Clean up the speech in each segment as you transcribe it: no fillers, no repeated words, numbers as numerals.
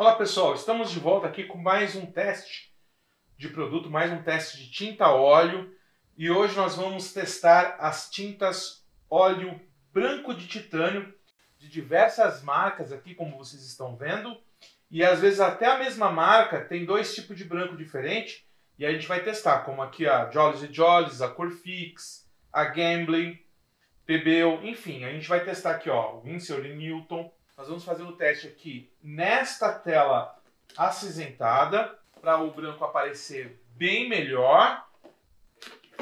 Olá pessoal, estamos de volta aqui com mais um teste de produto, mais um teste de tinta óleo, e hoje nós vamos testar as tintas óleo branco de titânio de diversas marcas aqui, como vocês estão vendo, e às vezes até a mesma marca tem dois tipos de branco diferente, e a gente vai testar, como aqui a Jolly & Jolly, a Corfix, a Gambling, Pebel, enfim, a gente vai testar aqui, ó, o Winsor & Newton. Nós vamos fazer o teste aqui nesta tela acinzentada, para o branco aparecer bem melhor.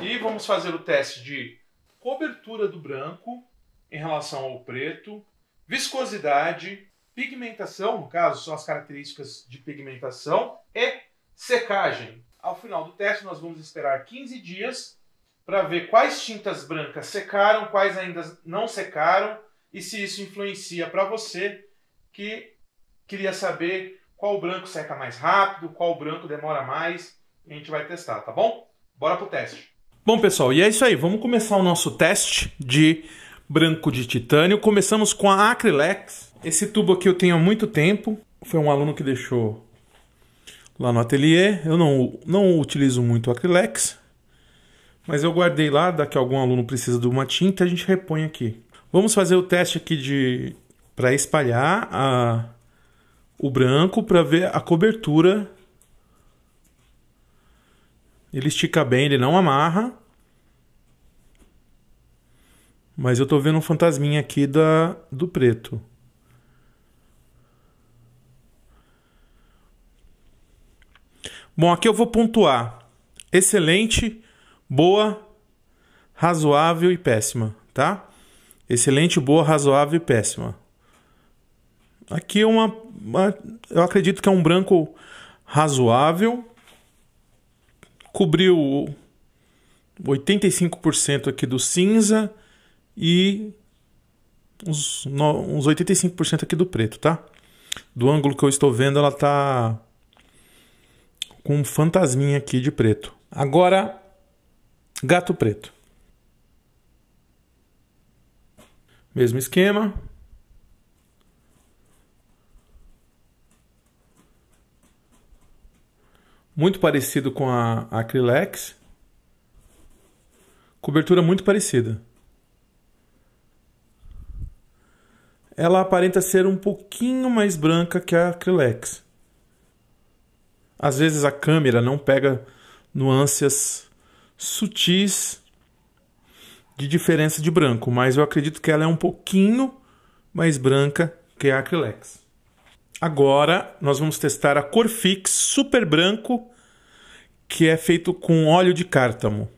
E vamos fazer o teste de cobertura do branco em relação ao preto, viscosidade, pigmentação, no caso, são as características de pigmentação, e secagem. Ao final do teste, nós vamos esperar 15 dias para ver quais tintas brancas secaram, quais ainda não secaram, e se isso influencia para você que queria saber qual branco seca mais rápido, qual branco demora mais. A gente vai testar, tá bom? Bora pro teste. Bom, pessoal, e é isso aí. Vamos começar o nosso teste de branco de titânio. Começamos com a Acrylex. Esse tubo aqui eu tenho há muito tempo. Foi um aluno que deixou lá no ateliê. Eu não utilizo muito Acrylex, mas eu guardei lá. Daqui algum aluno precisa de uma tinta, a gente repõe aqui. Vamos fazer o teste aqui para espalhar o branco, para ver a cobertura. Ele estica bem, ele não amarra. Mas eu estou vendo um fantasminha aqui do preto. Bom, aqui eu vou pontuar: excelente, boa, razoável e péssima, tá? Excelente, boa, razoável e péssima. Aqui eu acredito que é um branco razoável. Cobriu 85% aqui do cinza e uns 85% aqui do preto, tá? Do ângulo que eu estou vendo, ela tá com um fantasminha aqui de preto. Agora, gato preto. Mesmo esquema. Muito parecido com a Acrylex. Cobertura muito parecida. Ela aparenta ser um pouquinho mais branca que a Acrylex. Às vezes a câmera não pega nuances sutis de diferença de branco, mas eu acredito que ela é um pouquinho mais branca que a Acrylex. Agora nós vamos testar a Corfix Super Branco, que é feito com óleo de cártamo.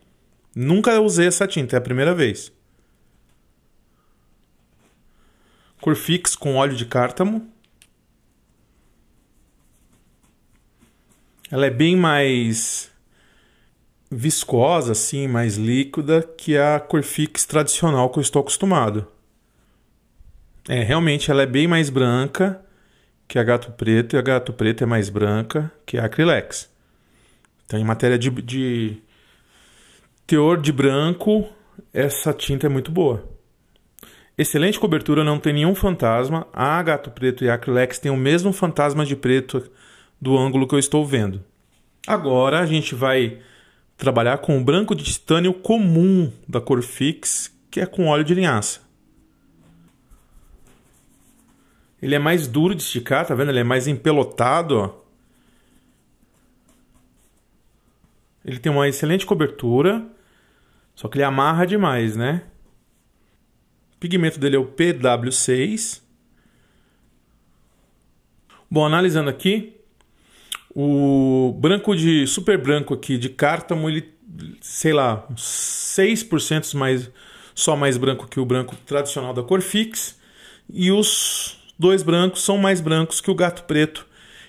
Nunca usei essa tinta, é a primeira vez. Corfix com óleo de cártamo. Ela é bem mais viscosa, assim, mais líquida que a Corfix tradicional que eu estou acostumado. Realmente ela é bem mais branca que a Gato Preto, e a Gato Preto é mais branca que a Acrylex. Então, em matéria de teor de branco, essa tinta é muito boa. Excelente cobertura, não tem nenhum fantasma. A Gato Preto e a Acrylex têm o mesmo fantasma de preto do ângulo que eu estou vendo. Agora a gente vai trabalhar com o branco de titânio comum da Corfix, que é com óleo de linhaça. Ele é mais duro de esticar, tá vendo? Ele é mais empelotado, ó. Ele tem uma excelente cobertura, só que ele amarra demais, né? O pigmento dele é o PW6. Bom, analisando aqui, o branco de super branco aqui de cártamo, ele, sei lá, 6% mais branco que o branco tradicional da Corfix, e os dois brancos são mais brancos que o Gato Preto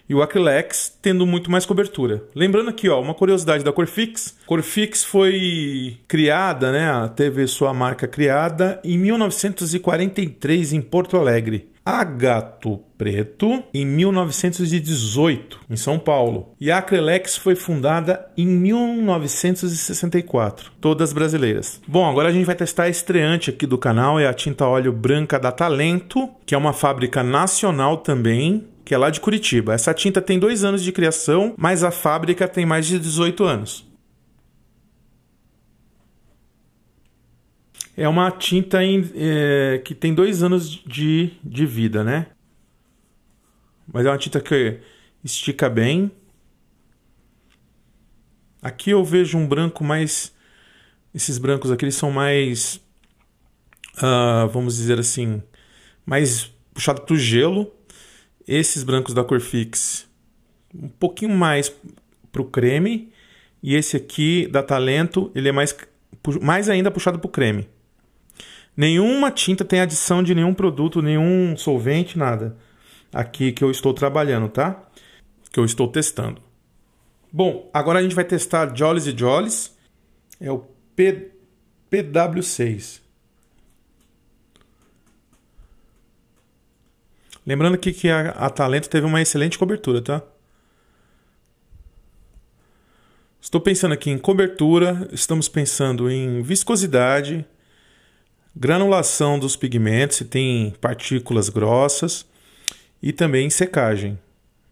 e o Acrylex, tendo muito mais cobertura. Lembrando aqui, ó, uma curiosidade da Corfix. Corfix foi criada, né, teve sua marca criada em 1943 em Porto Alegre. A Gato Preto em 1918 em São Paulo. E a Acrylex foi fundada em 1964. Todas brasileiras. Bom, agora a gente vai testar a estreante aqui do canal. É a tinta óleo branca da Talento, que é uma fábrica nacional também, que é lá de Curitiba. Essa tinta tem 2 anos de criação, mas a fábrica tem mais de 18 anos. É uma tinta que tem 2 anos de vida, né? Mas é uma tinta que estica bem. Aqui eu vejo um branco mais... Esses brancos aqui eles são mais... vamos dizer assim... mais puxado para o gelo. Esses brancos da Corfix um pouquinho mais para o creme. E esse aqui da Talento, ele é mais ainda puxado para o creme. Nenhuma tinta tem adição de nenhum produto, nenhum solvente, nada. Aqui que eu estou trabalhando, tá? Que eu estou testando. Bom, agora a gente vai testar Jollies e Jollies. É o PW6. Lembrando aqui que a Talento teve uma excelente cobertura, tá? Estou pensando aqui em cobertura, estamos pensando em viscosidade, granulação dos pigmentos, se tem partículas grossas, e também secagem.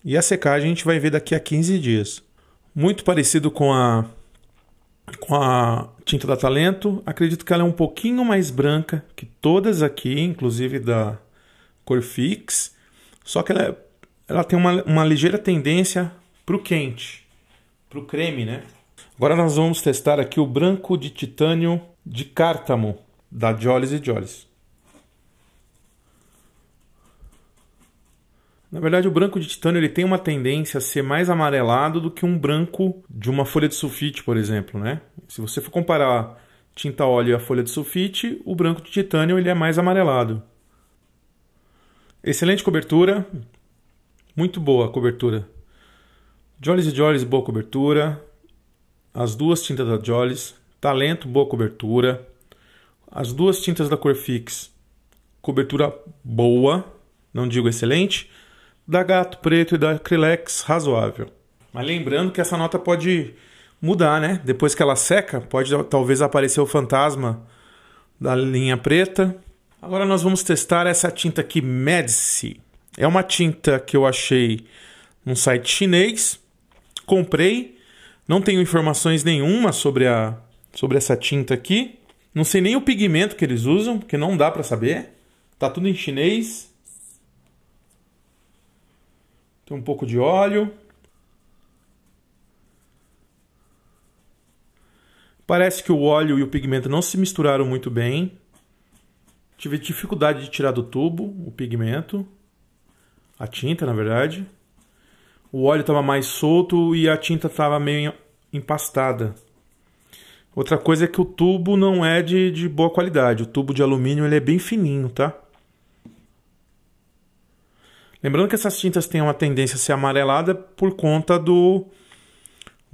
E a secagem a gente vai ver daqui a 15 dias. Muito parecido com a tinta da Talento. Acredito que ela é um pouquinho mais branca que todas aqui, inclusive da Corfix. Só que ela tem uma ligeira tendência para o quente, para o creme, né? Agora nós vamos testar aqui o branco de titânio de cártamo da Jollies e Jollies. Na verdade, o branco de titânio ele tem uma tendência a ser mais amarelado do que um branco de uma folha de sulfite, por exemplo, né? Se você for comparar tinta óleo e a folha de sulfite, o branco de titânio ele é mais amarelado. Excelente cobertura, muito boa a cobertura. Jollies e Jollies, boa cobertura. As duas tintas da Jollies, Talento, boa cobertura. As duas tintas da Corfix, cobertura boa, não digo excelente. Da Gato Preto e da Acrylex, razoável. Mas lembrando que essa nota pode mudar, né? Depois que ela seca, pode talvez aparecer o fantasma da linha preta. Agora nós vamos testar essa tinta aqui, Medici. É uma tinta que eu achei num site chinês. Comprei. Não tenho informações nenhuma sobre essa tinta aqui. Não sei nem o pigmento que eles usam, porque não dá para saber. Tá tudo em chinês. Tem um pouco de óleo. Parece que o óleo e o pigmento não se misturaram muito bem. Tive dificuldade de tirar do tubo o pigmento. A tinta, na verdade. O óleo estava mais solto e a tinta estava meio empastada. Outra coisa é que o tubo não é de boa qualidade. O tubo de alumínio ele é bem fininho, tá? Lembrando que essas tintas têm uma tendência a ser amarelada por conta do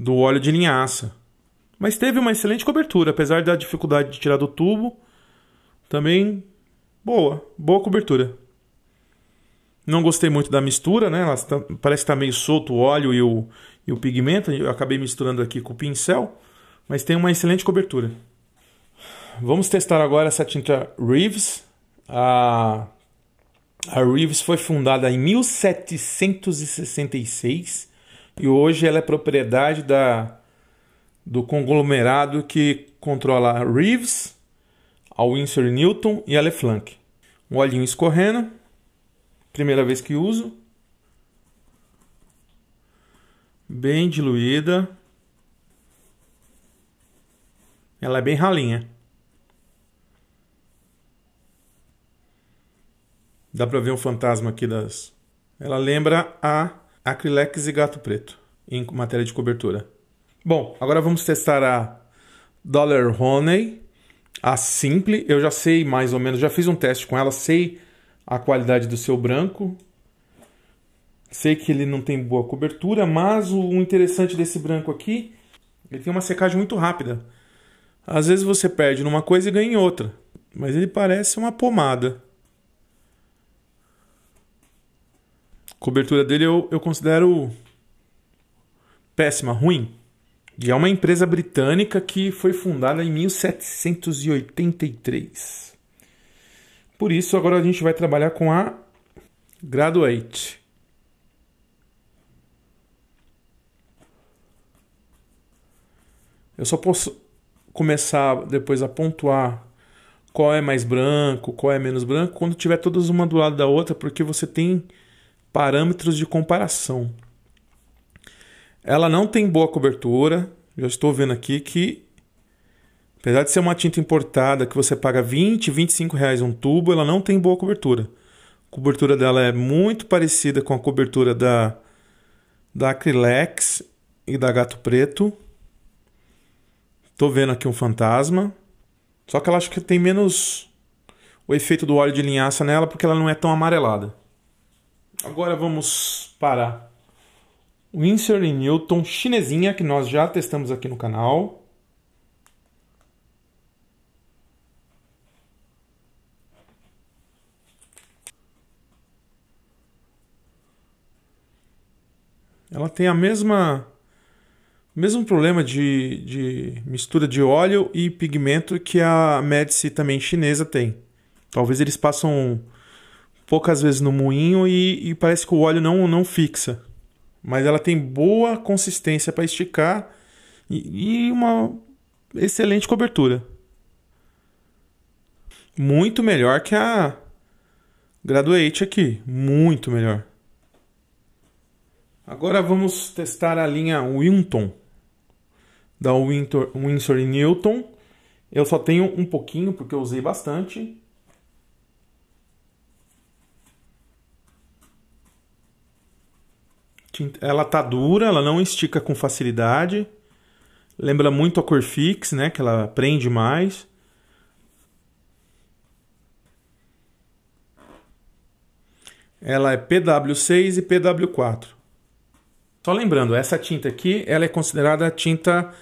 óleo de linhaça. Mas teve uma excelente cobertura, apesar da dificuldade de tirar do tubo. Também boa cobertura. Não gostei muito da mistura, né? Parece que está meio solto o óleo e o pigmento. Eu acabei misturando aqui com o pincel, mas tem uma excelente cobertura. Vamos testar agora essa tinta Reeves. A Reeves foi fundada em 1766 e hoje ela é propriedade do conglomerado que controla a Reeves, a Winsor & Newton e a Leflanc. Um olhinho escorrendo, primeira vez que uso. Bem diluída. Ela é bem ralinha. Dá pra ver um fantasma aqui das... Ela lembra a Acrylex e Gato Preto, em matéria de cobertura. Bom, agora vamos testar a Dollar Honey, a Simple. Eu já sei mais ou menos, já fiz um teste com ela, sei a qualidade do seu branco. Sei que ele não tem boa cobertura, mas o interessante desse branco aqui, ele tem uma secagem muito rápida. Às vezes você perde numa coisa e ganha em outra, mas ele parece uma pomada. A cobertura dele eu considero péssima, ruim. E é uma empresa britânica que foi fundada em 1783. Por isso, agora a gente vai trabalhar com a Graduate. Eu só posso começar depois a pontuar qual é mais branco, qual é menos branco, quando tiver todas uma do lado da outra, porque você tem parâmetros de comparação. Ela não tem boa cobertura. Já estou vendo aqui que, apesar de ser uma tinta importada que você paga 20, 25 reais um tubo, ela não tem boa cobertura. A cobertura dela é muito parecida com a cobertura da Acrylex e da Gato Preto. Estou vendo aqui um fantasma. Só que ela acho que tem menos o efeito do óleo de linhaça nela, porque ela não é tão amarelada. Agora vamos para o Winsor & Newton chinesinha, que nós já testamos aqui no canal. Ela tem o mesmo problema de mistura de óleo e pigmento que a Medici também chinesa tem. Talvez eles passam poucas vezes no moinho e parece que o óleo não fixa. Mas ela tem boa consistência para esticar e uma excelente cobertura. Muito melhor que a Graduate aqui. Muito melhor. Agora vamos testar a linha Winton da Winsor & Newton. Eu só tenho um pouquinho porque eu usei bastante. Ela tá dura, ela não estica com facilidade. Lembra muito a Corfix, né? Que ela prende mais. Ela é PW6 e PW4. Só lembrando, essa tinta aqui, ela é considerada tinta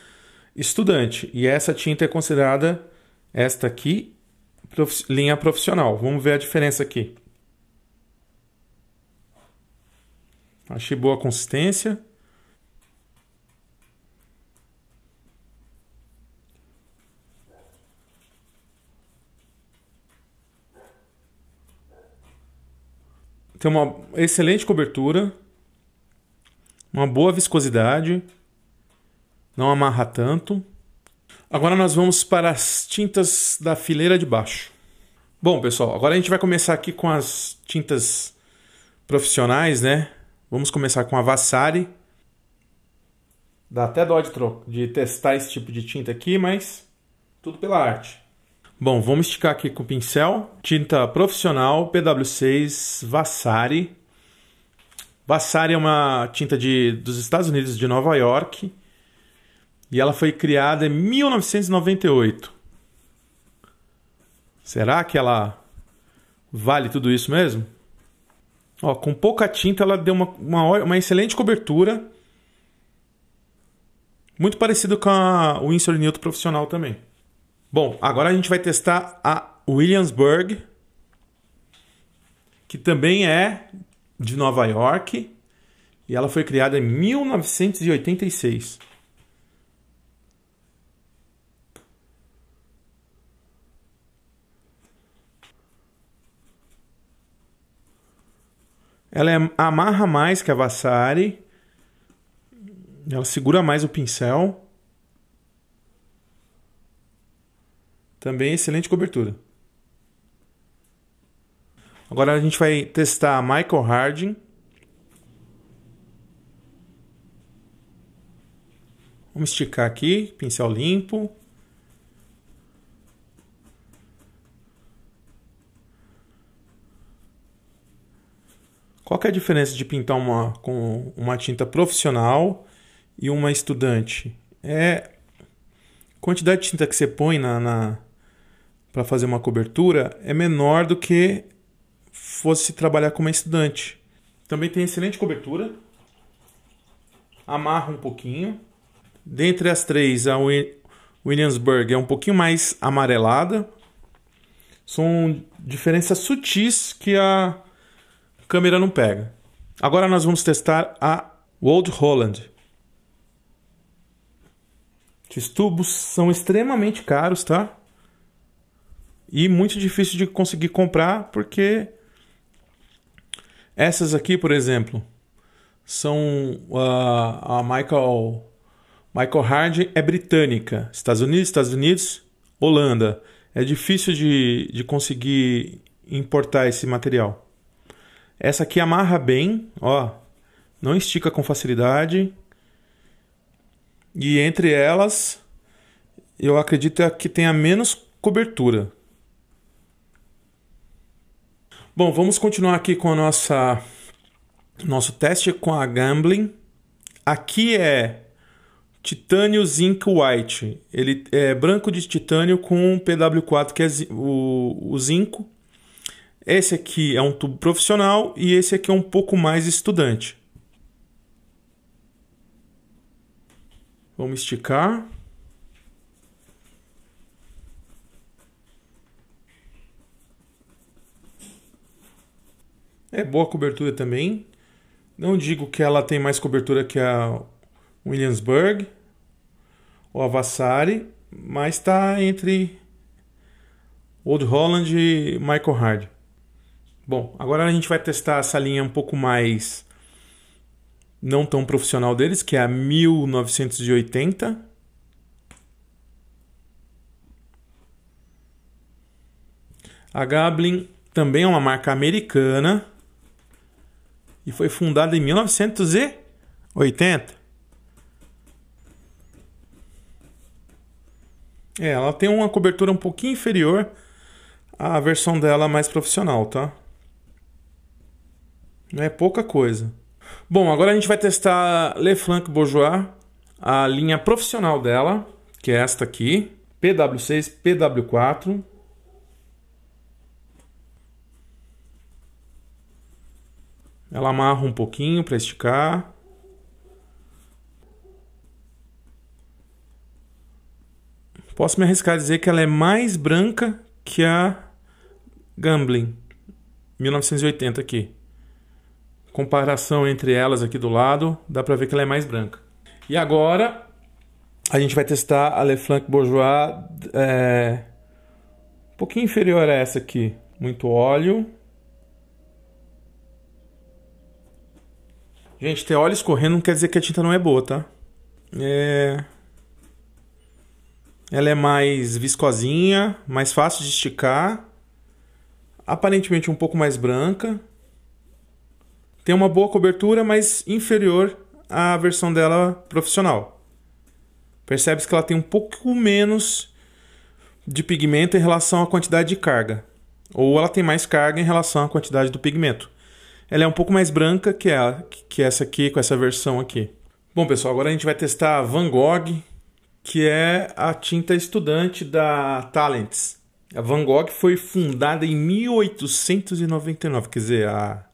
estudante. E essa tinta é considerada, esta aqui, linha profissional. Vamos ver a diferença aqui. Achei boa a consistência. Tem uma excelente cobertura. Uma boa viscosidade. Não amarra tanto. Agora nós vamos para as tintas da fileira de baixo. Bom, pessoal, agora a gente vai começar aqui com as tintas profissionais, né? Vamos começar com a Vasari. Dá até dó de testar esse tipo de tinta aqui, mas tudo pela arte. Bom, vamos esticar aqui com o pincel. Tinta profissional, PW6, Vasari. Vasari é uma tinta dos Estados Unidos, de Nova York. E ela foi criada em 1998. Será que ela vale tudo isso mesmo? Ó, com pouca tinta ela deu uma excelente cobertura. Muito parecido com a Winsor & Newton profissional também. Bom, agora a gente vai testar a Williamsburg, que também é de Nova York. E ela foi criada em 1986. Ela amarra mais que a Vasari. Ela segura mais o pincel. Também excelente cobertura. Agora a gente vai testar a Michael Harding. Vamos esticar aqui, pincel limpo. Qual que é a diferença de pintar com uma tinta profissional e uma estudante? A quantidade de tinta que você põe para fazer uma cobertura é menor do que fosse trabalhar com uma estudante. Também tem excelente cobertura. Amarra um pouquinho. Dentre as três, a Williamsburg é um pouquinho mais amarelada. São diferenças sutis que a câmera não pega. Agora nós vamos testar a Old Holland. Esses tubos são extremamente caros, tá? E muito difícil de conseguir comprar, porque essas aqui, por exemplo, são a Michael Microhard é britânica. Estados Unidos, Holanda. É difícil de conseguir importar esse material. Essa aqui amarra bem, ó. Não estica com facilidade. E entre elas, eu acredito que tenha menos cobertura. Bom, vamos continuar aqui com a nosso teste com a Gamblin. Aqui é Titânio Zinc White. Ele é branco de titânio com PW4, que é o zinco. Esse aqui é um tubo profissional e esse aqui é um pouco mais estudante. Vamos esticar. É boa cobertura também. Não digo que ela tem mais cobertura que a Williamsburg ou a Vasari, mas está entre Old Holland e Microhard. Bom, agora a gente vai testar essa linha um pouco mais não tão profissional deles, que é a 1980. A Gamblin também é uma marca americana e foi fundada em 1980. Ela tem uma cobertura um pouquinho inferior à versão dela mais profissional, tá? Não é pouca coisa. Bom, agora a gente vai testar a Leflanc Bourgeois, a linha profissional dela, que é esta aqui, PW6, PW4. Ela amarra um pouquinho para esticar. Posso me arriscar a dizer que ela é mais branca que a Gamblin 1980 aqui. Comparação entre elas aqui do lado, dá para ver que ela é mais branca. E agora a gente vai testar a Leflanc Bourgeois um pouquinho inferior a essa aqui. Muito óleo. Gente, ter óleo escorrendo não quer dizer que a tinta não é boa, tá? Ela é mais viscosinha, mais fácil de esticar. Aparentemente um pouco mais branca. Tem uma boa cobertura, mas inferior à versão dela profissional. Percebe-se que ela tem um pouco menos de pigmento em relação à quantidade de carga. Ou ela tem mais carga em relação à quantidade do pigmento. Ela é um pouco mais branca que essa aqui, com essa versão aqui. Bom, pessoal, agora a gente vai testar a Van Gogh, que é a tinta estudante da Talents. A Van Gogh foi fundada em 1899, quer dizer, a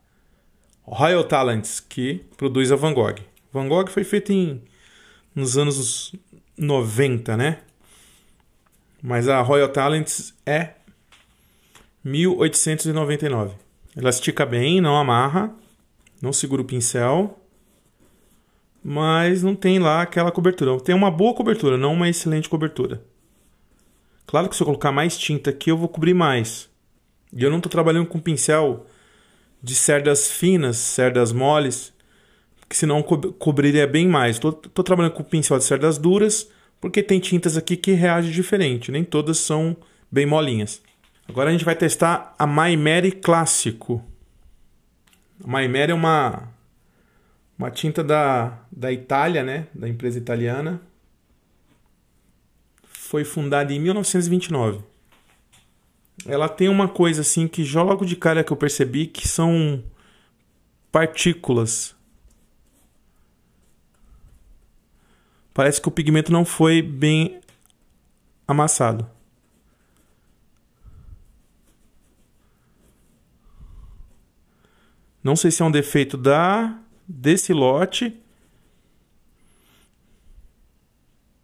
Royal Talents, que produz a Van Gogh. Van Gogh foi feita nos anos 90, né? Mas a Royal Talents é 1899. Ela estica bem, não amarra, não segura o pincel, mas não tem lá aquela cobertura. Tem uma boa cobertura, não uma excelente cobertura. Claro que se eu colocar mais tinta aqui, eu vou cobrir mais. E eu não estou trabalhando com pincel de cerdas finas, cerdas moles, que senão cobriria bem mais. Estou trabalhando com pincel de cerdas duras, porque tem tintas aqui que reagem diferente. Nem todas são bem molinhas. Agora a gente vai testar a Maimeri Clássico. A Maimeri é uma tinta da Itália, né? Da empresa italiana. Foi fundada em 1929. Ela tem uma coisa assim que já logo de cara que eu percebi, que são partículas. Parece que o pigmento não foi bem amassado. Não sei se é um defeito desse lote.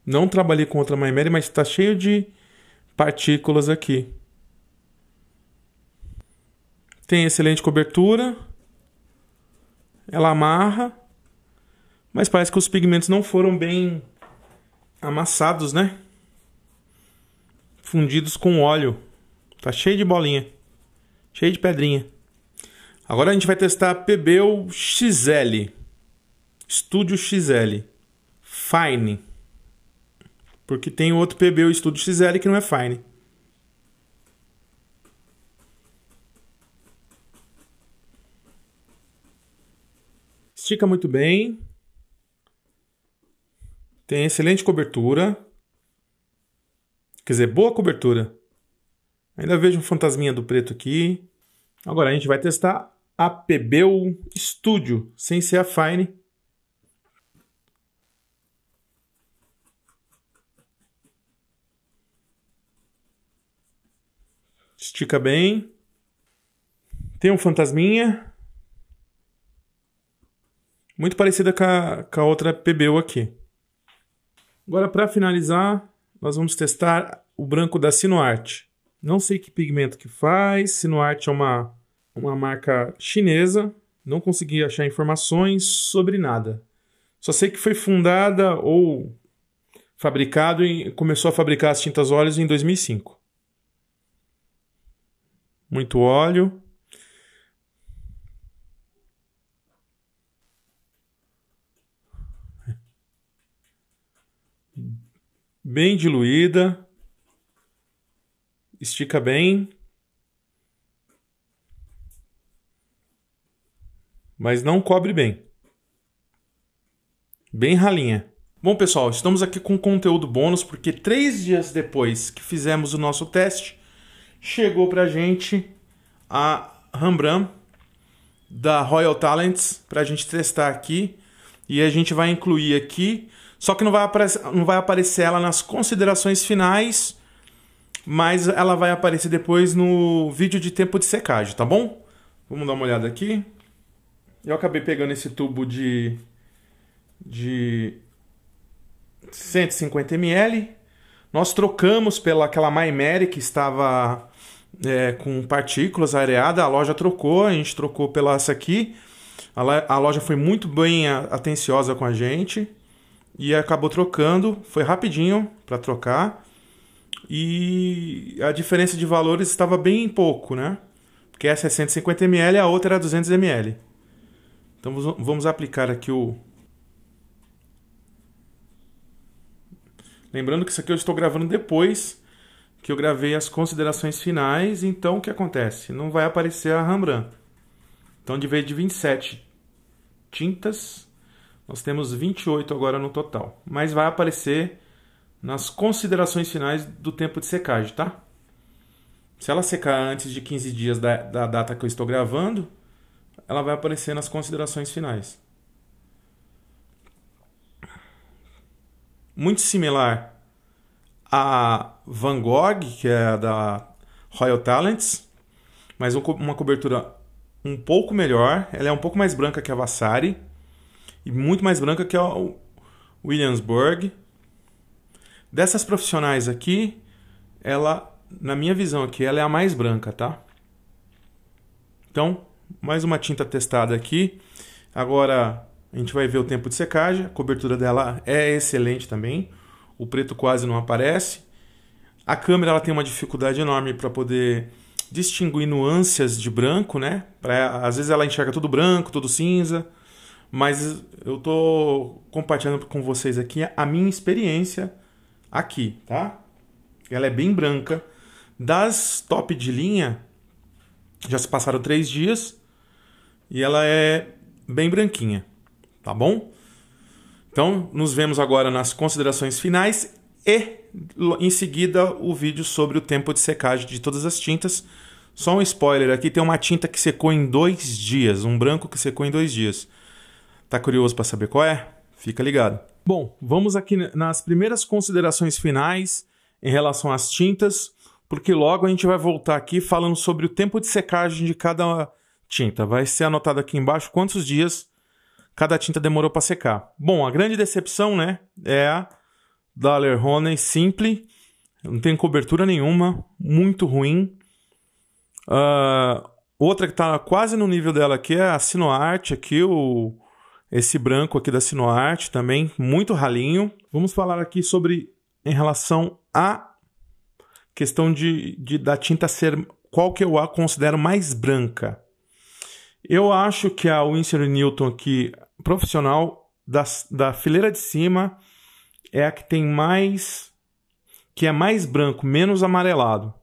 Não trabalhei com outra Maimeri, mas está cheio de partículas aqui. Tem excelente cobertura. Ela amarra. Mas parece que os pigmentos não foram bem amassados, né? Fundidos com óleo. Tá cheio de bolinha. Cheio de pedrinha. Agora a gente vai testar a Pebeo XL. Studio XL. Fine. Porque tem outro PB, o Studio XL, que não é fine. Estica muito bem. Tem excelente cobertura. Quer dizer, boa cobertura. Ainda vejo um fantasminha do preto aqui. Agora a gente vai testar a PBU Studio, sem ser a fine. Estica bem. Tem um fantasminha. Muito parecida com a outra PBU aqui. Agora, para finalizar, nós vamos testar o branco da Sinuart. Não sei que pigmento que faz. Sinuart é uma marca chinesa. Não consegui achar informações sobre nada. Só sei que foi fundada ou fabricado e começou a fabricar as tintas óleos em 2005. Muito óleo. Bem diluída. Estica bem. Mas não cobre bem. Bem ralinha. Bom, pessoal, estamos aqui com conteúdo bônus porque 3 dias depois que fizemos o nosso teste, chegou pra gente a Rembrandt da Royal Talents pra gente testar aqui. E a gente vai incluir aqui, só que não vai aparecer ela nas considerações finais, mas ela vai aparecer depois no vídeo de tempo de secagem, tá bom? Vamos dar uma olhada aqui. Eu acabei pegando esse tubo de 150 ml. Nós trocamos pela aquela Maimeri que estava com partículas areada. A loja trocou, a gente trocou pela essa aqui. A loja foi muito bem atenciosa com a gente e acabou trocando. Foi rapidinho para trocar. E a diferença de valores estava bem pouco, né? Porque essa é 150 ml e a outra era 200 ml. Então vamos aplicar aqui o... Lembrando que isso aqui eu estou gravando depois que eu gravei as considerações finais. Então o que acontece? Não vai aparecer a Rembrandt. Então de vez de 27 tintas, nós temos 28 agora no total. Mas vai aparecer nas considerações finais do tempo de secagem, tá? Se ela secar antes de 15 dias da data que eu estou gravando, ela vai aparecer nas considerações finais. Muito similar a Van Gogh, que é a da Royal Talents, mas uma cobertura um pouco melhor. Ela é um pouco mais branca que a Vasari e muito mais branca que a Williamsburg. Dessas profissionais aqui, ela, na minha visão aqui, ela é a mais branca, tá? Então, mais uma tinta testada aqui. Agora a gente vai ver o tempo de secagem. A cobertura dela é excelente também. O preto quase não aparece. A câmera ela tem uma dificuldade enorme para poder distinguir nuances de branco, né? Às vezes ela enxerga tudo branco, tudo cinza. Mas eu tô compartilhando com vocês aqui a minha experiência aqui, tá? Ela é bem branca. Das top de linha, já se passaram 3 dias e ela é bem branquinha, tá bom? Então, nos vemos agora nas considerações finais e em seguida o vídeo sobre o tempo de secagem de todas as tintas. Só um spoiler aqui, tem uma tinta que secou em 2 dias, um branco que secou em 2 dias. Tá curioso para saber qual é? Fica ligado. Bom, vamos aqui nas primeiras considerações finais em relação às tintas, porque logo a gente vai voltar aqui falando sobre o tempo de secagem de cada tinta. Vai ser anotado aqui embaixo quantos dias cada tinta demorou para secar. Bom, a grande decepção, né, é a Daler Honey Simple. Não tem cobertura nenhuma, muito ruim. Outra que está quase no nível dela aqui é a Sinuart, aqui esse branco aqui da Sinuart também, muito ralinho. Vamos falar aqui sobre, em relação à questão da tinta ser, qual que eu a considero mais branca. Eu acho que a Winsor & Newton aqui, profissional, da fileira de cima, é a que tem mais que é mais branco, menos amarelado.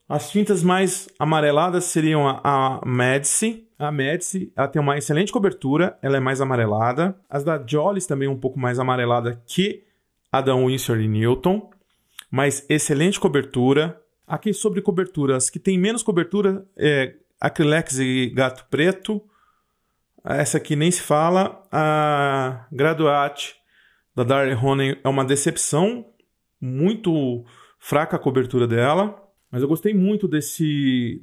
As tintas mais amareladas seriam a Medici. A Medici, ela tem uma excelente cobertura, ela é mais amarelada. As da Jolys também um pouco mais amarelada que a da Winsor & Newton, mas excelente cobertura. Aqui sobre coberturas, que tem menos cobertura é Acrylex e Gato Preto. Essa aqui nem se fala. A Graduate da Darley Honey é uma decepção, muito fraca a cobertura dela. Mas eu gostei muito desse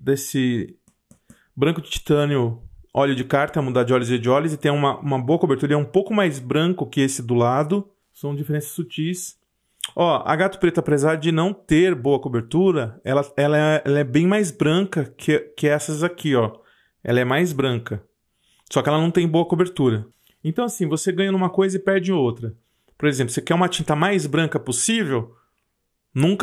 branco de titânio óleo de cártamo da Jolys & Jolys, e tem uma boa cobertura. Ele é um pouco mais branco que esse do lado. São diferenças sutis. Ó, a Gato Preto, apesar de não ter boa cobertura, ela é bem mais branca que essas aqui, ó. Ela é mais branca. Só que ela não tem boa cobertura. Então, assim, você ganha numa coisa e perde em outra. Por exemplo, você quer uma tinta mais branca possível,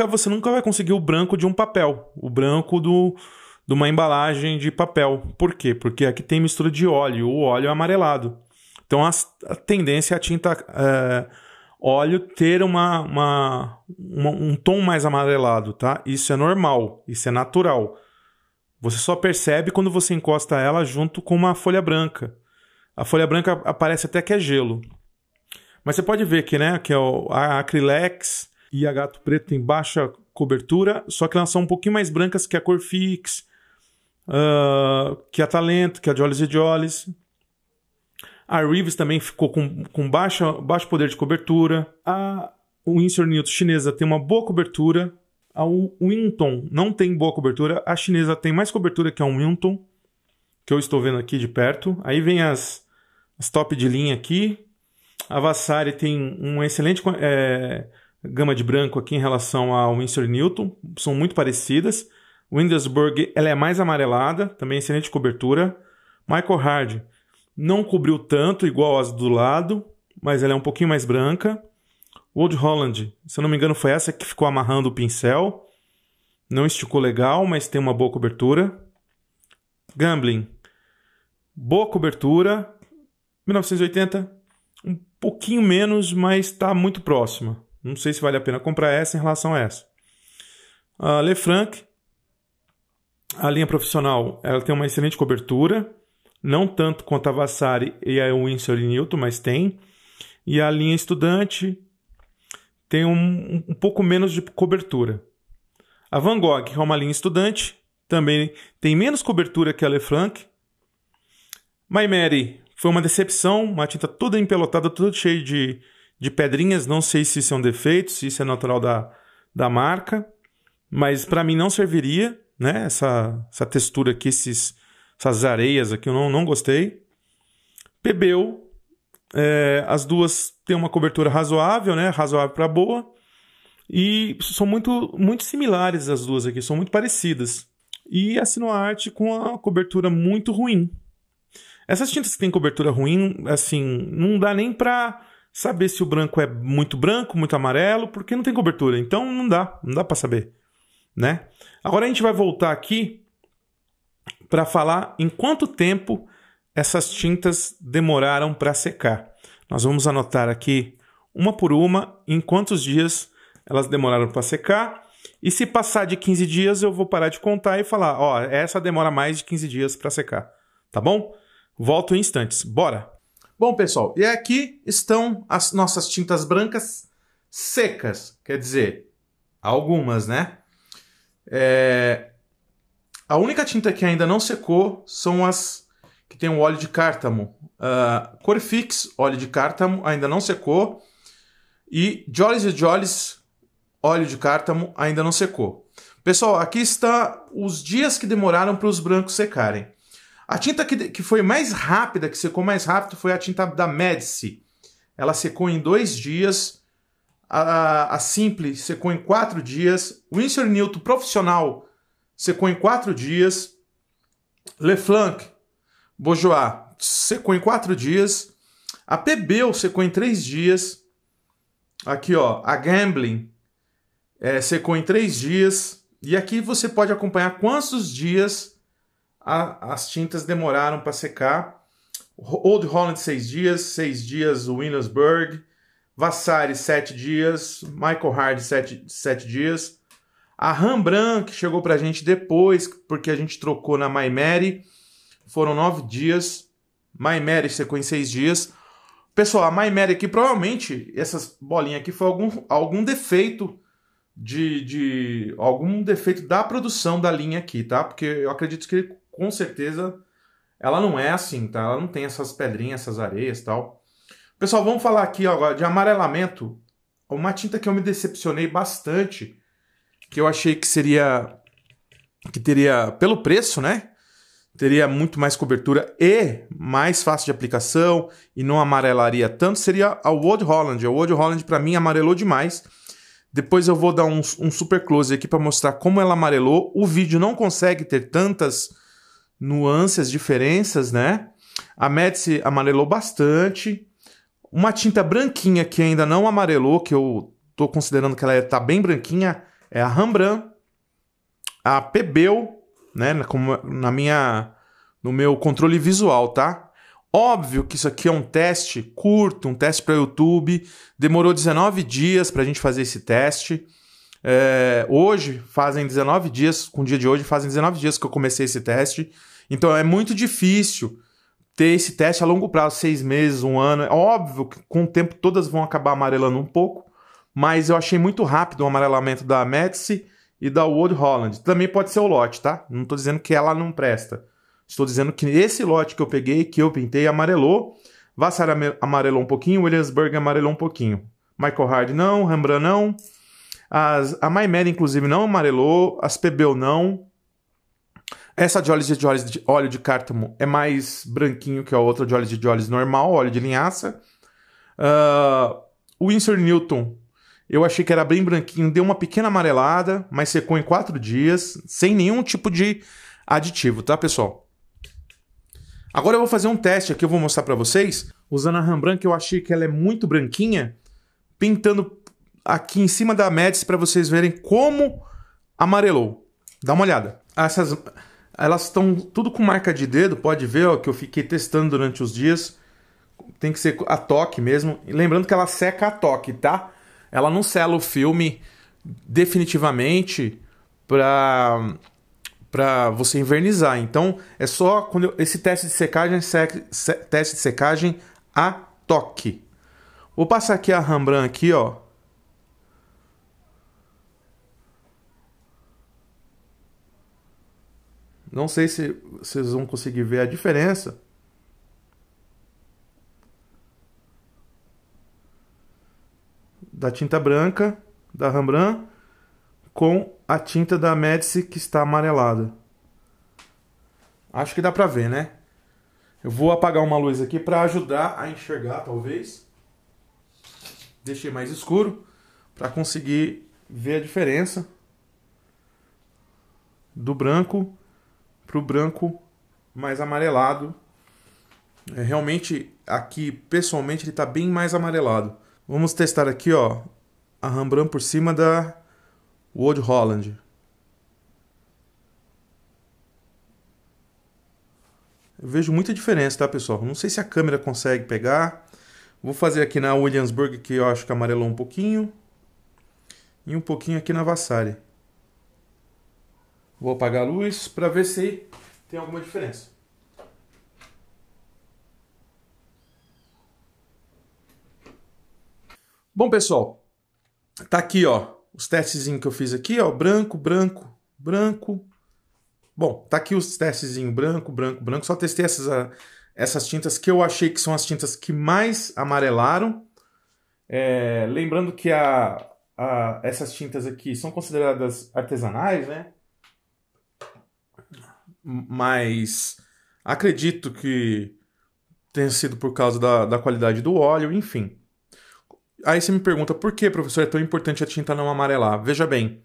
você nunca vai conseguir o branco de um papel. O branco de uma embalagem de papel. Por quê? Porque aqui tem mistura de óleo. O óleo é amarelado. Então, a tendência é a tinta óleo ter um tom mais amarelado, tá? Isso é normal. Isso é natural. Você só percebe quando você encosta ela junto com uma folha branca. A folha branca aparece até que é gelo. Mas você pode ver que, né, que a Acrylex e a Gato Preto tem baixa cobertura, só que elas são um pouquinho mais brancas que a Corfix, que a Talento, que a Jolys & Jolys. A Reeves também ficou com baixo poder de cobertura. A Winsor & Newton chinesa tem uma boa cobertura. A Winton não tem boa cobertura. A chinesa tem mais cobertura que a Winton, que eu estou vendo aqui de perto. Aí vem as top de linha aqui. A Vasari tem uma excelente gama de branco aqui em relação ao Winsor & Newton. São muito parecidas. Windelsburg, ela é mais amarelada, também excelente cobertura. Michael Hard não cobriu tanto, igual as do lado, mas ela é um pouquinho mais branca. Old Holland, se eu não me engano, foi essa que ficou amarrando o pincel. Não esticou legal, mas tem uma boa cobertura. Gambling, boa cobertura. 1980, um pouquinho menos, mas está muito próxima. Não sei se vale a pena comprar essa em relação a essa. A Lefranc, a linha profissional, ela tem uma excelente cobertura. Não tanto quanto a Vasari e a Winsor & Newton, mas tem. E a linha estudante tem um pouco menos de cobertura. A Van Gogh, que é uma linha estudante, também tem menos cobertura que a Lefranc. My Mary foi uma decepção, uma tinta toda empelotada, toda cheia de pedrinhas. Não sei se isso é um defeito, se isso é natural da marca, mas para mim não serviria, né? Essa textura aqui, essas areias aqui, eu não gostei. Pebeu, as duas têm uma cobertura razoável, né? Razoável para boa. E são muito, muito similares as duas aqui, são muito parecidas. E a Sinoarte com a cobertura muito ruim. Essas tintas que têm cobertura ruim, assim, não dá nem para saber se o branco é muito branco, muito amarelo, porque não tem cobertura. Então não dá para saber, né? Agora a gente vai voltar aqui para falar em quanto tempo essas tintas demoraram para secar. Nós vamos anotar aqui, uma por uma, em quantos dias elas demoraram para secar. E se passar de 15 dias, eu vou parar de contar e falar, ó, essa demora mais de 15 dias para secar. Tá bom? Volto em instantes. Bora! Bom, pessoal, e aqui estão as nossas tintas brancas secas. Quer dizer, algumas, né? A única tinta que ainda não secou são as que tem o óleo de cártamo. Corfix, óleo de cártamo, ainda não secou. E Jolys & Jolys, óleo de cártamo, ainda não secou. Pessoal, aqui está os dias que demoraram para os brancos secarem. A tinta que foi mais rápida, que secou mais rápido, foi a tinta da Medici. Ela secou em 2 dias. A Simple secou em 4 dias. Winsor & Newton Profissional secou em 4 dias. Leflanc Bourjois secou em 4 dias. A Pebeu secou em 3 dias. Aqui, ó, a Gambling secou em 3 dias. E aqui você pode acompanhar quantos dias as tintas demoraram para secar. Old Holland 6 dias, 6 dias o Windelsburg, Vasari 7 dias, Michael Hard 7 dias. A Rembrandt, que chegou pra gente depois, porque a gente trocou na Maimeri, foram 9 dias. Maimeri ficou em 6 dias. Pessoal, a Maimeri aqui, provavelmente, essas bolinhas aqui foi algum defeito algum defeito da produção da linha aqui, tá? Porque eu acredito que com certeza ela não é assim, tá? Ela não tem essas pedrinhas, essas areias e tal. Pessoal, vamos falar aqui agora de amarelamento. Uma tinta que eu me decepcionei bastante, que eu achei que teria, pelo preço, né? Teria muito mais cobertura e mais fácil de aplicação e não amarelaria tanto, seria a Oud Holland. A Oud Holland, para mim, amarelou demais. Depois eu vou dar um super close aqui para mostrar como ela amarelou. O vídeo não consegue ter tantas nuances, diferenças, né? A Medici amarelou bastante. Uma tinta branquinha que ainda não amarelou, que eu tô considerando que ela tá bem branquinha, é a Rembrandt. A Pebel, né, no meu controle visual, tá? Óbvio que isso aqui é um teste curto, um teste para YouTube. Demorou 19 dias para a gente fazer esse teste. Hoje fazem 19 dias, com o dia de hoje fazem 19 dias que eu comecei esse teste. Então é muito difícil ter esse teste a longo prazo, 6 meses, 1 ano. É óbvio que com o tempo todas vão acabar amarelando um pouco, mas eu achei muito rápido o amarelamento da Medici e da Oud Holland. Também pode ser o lote, tá? Não estou dizendo que ela não presta. Estou dizendo que esse lote que eu peguei, que eu pintei, amarelou. Vasari amarelou um pouquinho, Williamsburg amarelou um pouquinho. Michael Hard não, Rembrandt não. A Maimeri, inclusive, não amarelou. As Pebel não. Essa de óleo de cártamo é mais branquinho que a outra de óleo normal, óleo de linhaça. O Winsor Newton, eu achei que era bem branquinho, deu uma pequena amarelada, mas secou em 4 dias, sem nenhum tipo de aditivo, tá, pessoal? Agora eu vou fazer um teste aqui, eu vou mostrar pra vocês, usando a Rembrandt, que eu achei que ela é muito branquinha, pintando aqui em cima da Medici para vocês verem como amarelou. Dá uma olhada. Elas estão tudo com marca de dedo, pode ver, ó, que eu fiquei testando durante os dias. Tem que ser a toque mesmo. E lembrando que ela seca a toque, tá? Ela não sela o filme definitivamente para você invernizar. Então, é só quando esse teste de secagem a toque. Vou passar aqui a Rembrandt aqui, ó. Não sei se vocês vão conseguir ver a diferença. Da tinta branca da Rembrandt com a tinta da Medici que está amarelada. Acho que dá pra ver, né? Eu vou apagar uma luz aqui para ajudar a enxergar, talvez. Deixei mais escuro para conseguir ver a diferença do branco para o branco mais amarelado. Realmente, aqui, pessoalmente, ele está bem mais amarelado. Vamos testar aqui, ó, a Rembrandt por cima da Oud Holland. Eu vejo muita diferença, tá, pessoal? Não sei se a câmera consegue pegar. Vou fazer aqui na Williamsburg, que eu acho que amarelou um pouquinho. E um pouquinho aqui na Vasari. Vou apagar a luz para ver se tem alguma diferença. Bom, pessoal, tá aqui, ó, os testezinhos que eu fiz aqui, ó, branco, branco, branco. Bom, tá aqui os testezinhos branco, branco, branco. Só testei essas tintas que eu achei que são as tintas que mais amarelaram. Lembrando que essas tintas aqui são consideradas artesanais, né? Mas acredito que tenha sido por causa da qualidade do óleo, enfim. Aí você me pergunta, por que, professor, é tão importante a tinta não amarelar? Veja bem,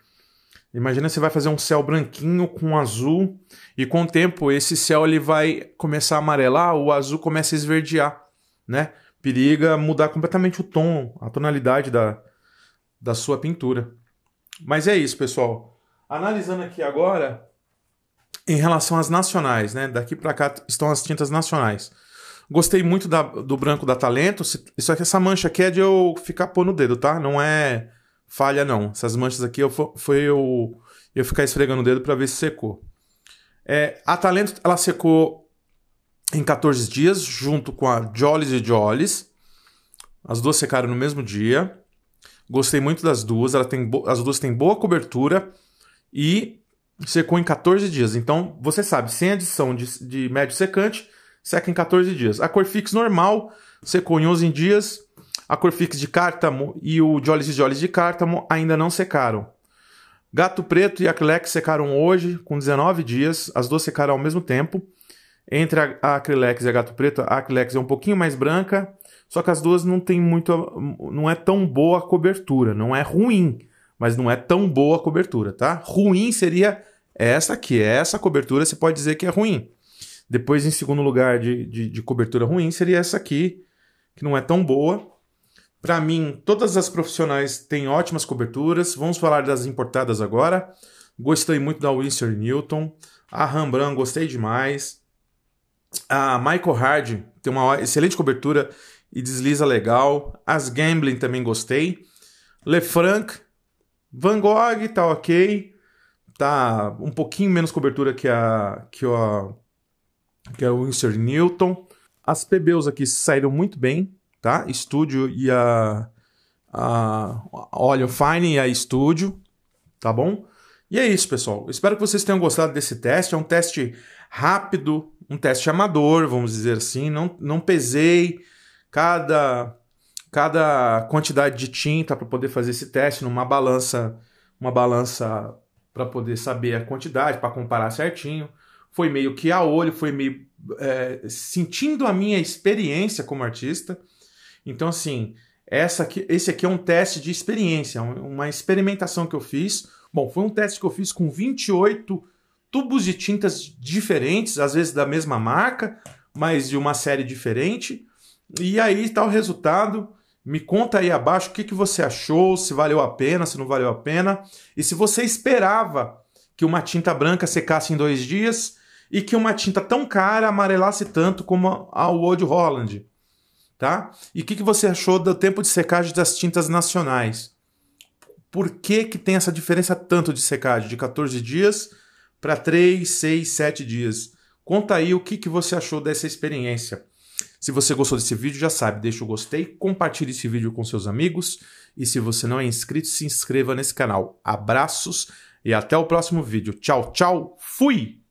imagina você vai fazer um céu branquinho com azul e com o tempo esse céu ele vai começar a amarelar, o azul começa a esverdear, né? Periga mudar completamente o tom, a tonalidade da sua pintura. Mas é isso, pessoal. Analisando aqui agora, em relação às nacionais, né? Daqui para cá estão as tintas nacionais. Gostei muito do branco da Talento. Isso aqui, essa mancha aqui é de eu ficar pôr no dedo, tá? Não é falha, não. Essas manchas aqui foi eu ficar esfregando o dedo pra ver se secou. A Talento, ela secou em 14 dias, junto com a Jollies e Jollies. As duas secaram no mesmo dia. Gostei muito das duas. As duas têm boa cobertura e secou em 14 dias. Então, você sabe, sem adição de médio secante, seca em 14 dias. A Corfix normal secou em 11 dias. A Corfix de cártamo e o Jollies e Jollies de cártamo ainda não secaram. Gato Preto e Acrylex secaram hoje, com 19 dias. As duas secaram ao mesmo tempo. Entre a Acrylex e a Gato Preto, a Acrylex é um pouquinho mais branca, só que as duas não é tão boa a cobertura. Não é ruim, mas não é tão boa a cobertura, tá? Ruim seria essa aqui. Essa cobertura você pode dizer que é ruim. Depois, em segundo lugar de cobertura ruim, seria essa aqui, que não é tão boa. Para mim, todas as profissionais têm ótimas coberturas. Vamos falar das importadas agora. Gostei muito da Winsor & Newton. A Rembrandt, gostei demais. A Michael Hard tem uma excelente cobertura e desliza legal. As Gambling também gostei. Lefranc, Van Gogh tá ok. Tá um pouquinho menos cobertura que a Winsor & Newton. As PBUs aqui saíram muito bem, tá? Studio e a Oleo Fine e a Studio, tá bom? E é isso, pessoal. Espero que vocês tenham gostado desse teste. É um teste rápido, um teste amador, vamos dizer assim. Não pesei cada quantidade de tinta para poder fazer esse teste numa balança, para poder saber a quantidade, para comparar certinho. Foi meio que a olho, foi meio sentindo a minha experiência como artista. Então, assim, esse aqui é um teste de experiência, uma experimentação que eu fiz. Bom, foi um teste que eu fiz com 28 tubos de tintas diferentes, às vezes da mesma marca, mas de uma série diferente. E aí está o resultado. Me conta aí abaixo o que você achou, se valeu a pena, se não valeu a pena. E se você esperava que uma tinta branca secasse em 2 dias e que uma tinta tão cara amarelasse tanto como a Old Holland. Tá? E o que você achou do tempo de secagem das tintas nacionais? Por que tem essa diferença tanto de secagem, de 14 dias para 3, 6, 7 dias? Conta aí o que você achou dessa experiência. Se você gostou desse vídeo, já sabe, deixa o gostei, compartilhe esse vídeo com seus amigos e se você não é inscrito, se inscreva nesse canal. Abraços e até o próximo vídeo. Tchau, tchau, fui!